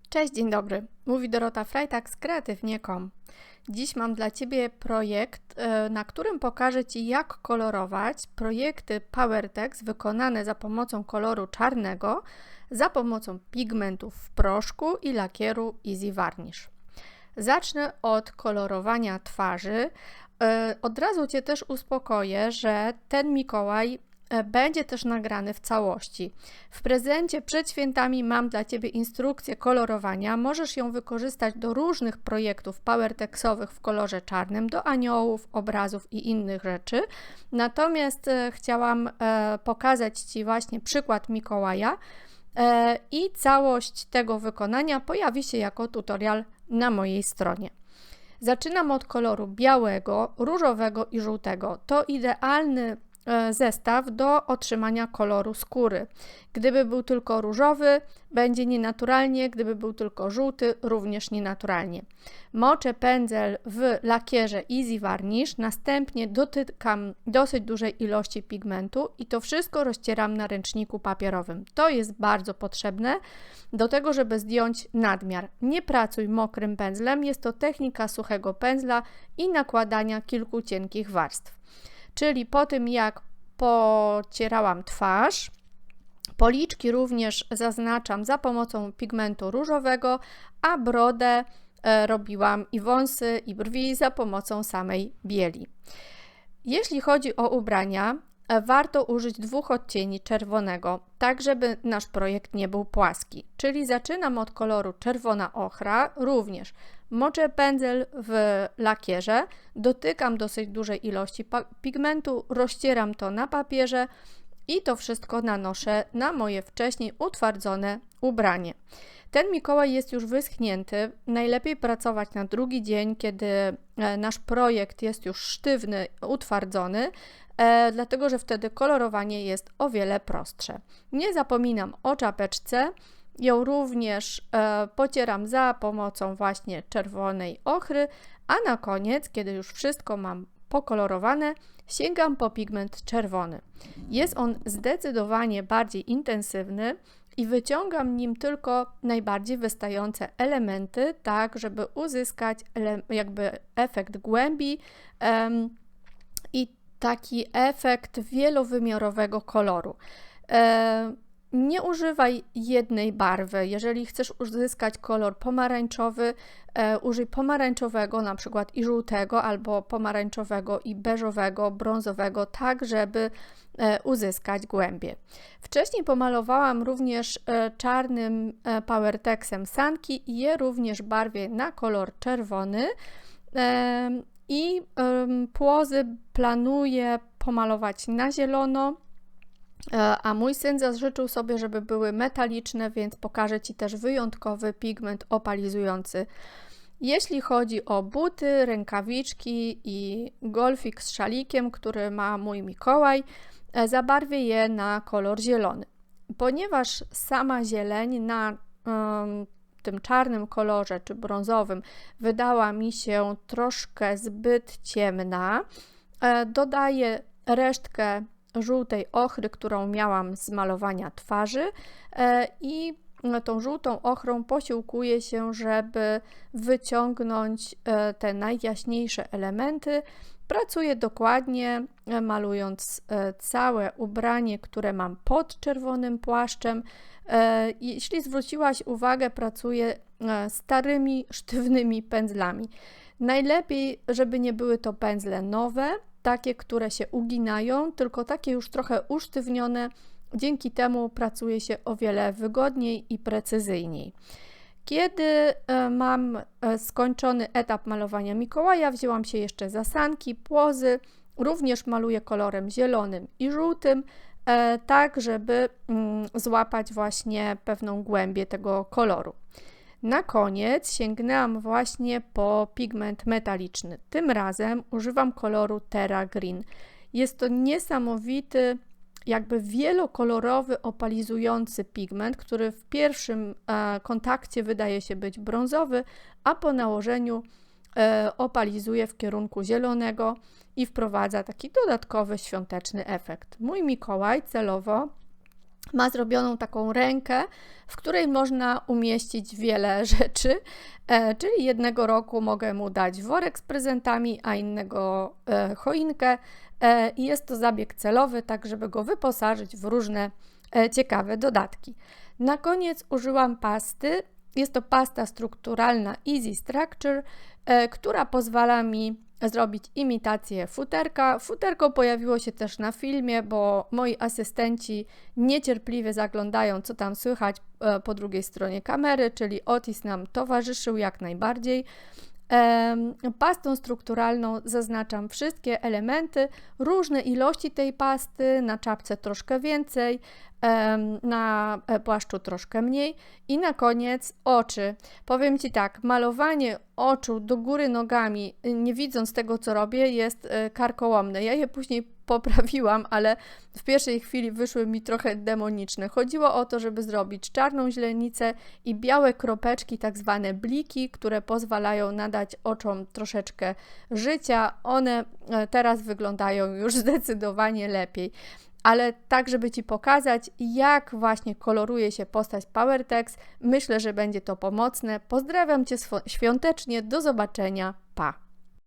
Cześć, dzień dobry. Mówi Dorota Freitag z kreatywnie.com. Dziś mam dla Ciebie projekt, na którym pokażę Ci, jak kolorować projekty PowerText wykonane za pomocą koloru czarnego, za pomocą pigmentów w proszku i lakieru Easy Varnish. Zacznę od kolorowania twarzy. Od razu Cię też uspokoję, że ten Mikołaj będzie też nagrany w całości. W prezencie przed świętami mam dla Ciebie instrukcję kolorowania. Możesz ją wykorzystać do różnych projektów PowerTextowych w kolorze czarnym, do aniołów, obrazów i innych rzeczy. Natomiast chciałam pokazać Ci właśnie przykład Mikołaja i całość tego wykonania pojawi się jako tutorial na mojej stronie. Zaczynam od koloru białego, różowego i żółtego. To idealny zestaw do otrzymania koloru skóry. Gdyby był tylko różowy, będzie nienaturalnie, gdyby był tylko żółty, również nienaturalnie. Moczę pędzel w lakierze Easy Varnish, następnie dotykam dosyć dużej ilości pigmentu i to wszystko rozcieram na ręczniku papierowym. To jest bardzo potrzebne do tego, żeby zdjąć nadmiar. Nie pracuj mokrym pędzlem, jest to technika suchego pędzla i nakładania kilku cienkich warstw. Czyli po tym, jak pocierałam twarz, policzki również zaznaczam za pomocą pigmentu różowego, a brodę robiłam i wąsy, i brwi za pomocą samej bieli. Jeśli chodzi o ubrania, warto użyć dwóch odcieni czerwonego, tak żeby nasz projekt nie był płaski. Czyli zaczynam od koloru czerwona ochra, również moczę pędzel w lakierze, dotykam dosyć dużej ilości pigmentu, rozcieram to na papierze i to wszystko nanoszę na moje wcześniej utwardzone ubranie. Ten Mikołaj jest już wyschnięty, najlepiej pracować na drugi dzień, kiedy nasz projekt jest już sztywny, utwardzony, dlatego że wtedy kolorowanie jest o wiele prostsze. Nie zapominam o czapeczce, ją również pocieram za pomocą właśnie czerwonej ochry, a na koniec, kiedy już wszystko mam pokolorowane, sięgam po pigment czerwony. Jest on zdecydowanie bardziej intensywny i wyciągam nim tylko najbardziej wystające elementy, tak żeby uzyskać jakby efekt głębi i taki efekt wielowymiarowego koloru. Nie używaj jednej barwy. Jeżeli chcesz uzyskać kolor pomarańczowy, użyj pomarańczowego, na przykład i żółtego, albo pomarańczowego i beżowego, brązowego, tak żeby uzyskać głębię. Wcześniej pomalowałam również czarnym PowerTextem sanki i je również barwię na kolor czerwony. I płozy planuję pomalować na zielono, a mój syn zażyczył sobie, żeby były metaliczne, więc pokażę Ci też wyjątkowy pigment opalizujący. Jeśli chodzi o buty, rękawiczki i golfik z szalikiem, który ma mój Mikołaj, zabarwię je na kolor zielony. Ponieważ sama zieleń na tym czarnym kolorze czy brązowym wydała mi się troszkę zbyt ciemna, dodaję resztkę żółtej ochry, którą miałam z malowania twarzy i tą żółtą ochrą posiłkuję się, żeby wyciągnąć te najjaśniejsze elementy. Pracuję dokładnie, malując całe ubranie, które mam pod czerwonym płaszczem. Jeśli zwróciłaś uwagę, pracuję starymi, sztywnymi pędzlami. Najlepiej, żeby nie były to pędzle nowe, takie, które się uginają, tylko takie już trochę usztywnione. Dzięki temu pracuje się o wiele wygodniej i precyzyjniej. Kiedy mam skończony etap malowania Mikołaja, wzięłam się jeszcze za sanki, płozy, również maluję kolorem zielonym i żółtym, tak żeby złapać właśnie pewną głębię tego koloru. Na koniec sięgnęłam właśnie po pigment metaliczny. Tym razem używam koloru Terra Green. Jest to niesamowity, jakby wielokolorowy, opalizujący pigment, który w pierwszym kontakcie wydaje się być brązowy, a po nałożeniu opalizuje w kierunku zielonego i wprowadza taki dodatkowy świąteczny efekt. Mój Mikołaj celowo ma zrobioną taką rękę, w której można umieścić wiele rzeczy, czyli jednego roku mogę mu dać worek z prezentami, a innego choinkę i jest to zabieg celowy, tak żeby go wyposażyć w różne ciekawe dodatki. Na koniec użyłam pasty. Jest to pasta strukturalna Easy Structure, która pozwala mi zrobić imitację futerka. Futerko pojawiło się też na filmie, bo moi asystenci niecierpliwie zaglądają, co tam słychać po drugiej stronie kamery, czyli Otis nam towarzyszył jak najbardziej. Pastą strukturalną zaznaczam wszystkie elementy, różne ilości tej pasty, na czapce troszkę więcej, na płaszczu troszkę mniej i na koniec oczy. Powiem Ci tak, malowanie oczu do góry nogami, nie widząc tego, co robię, jest karkołomne. Ja je później poprawiłam, ale w pierwszej chwili wyszły mi trochę demoniczne. Chodziło o to, żeby zrobić czarną źrenicę i białe kropeczki, tak zwane bliki, które pozwalają nadać oczom troszeczkę życia. One teraz wyglądają już zdecydowanie lepiej. Ale tak, żeby Ci pokazać, jak właśnie koloruje się postać PowerText, myślę, że będzie to pomocne. Pozdrawiam Cię świątecznie, do zobaczenia, pa!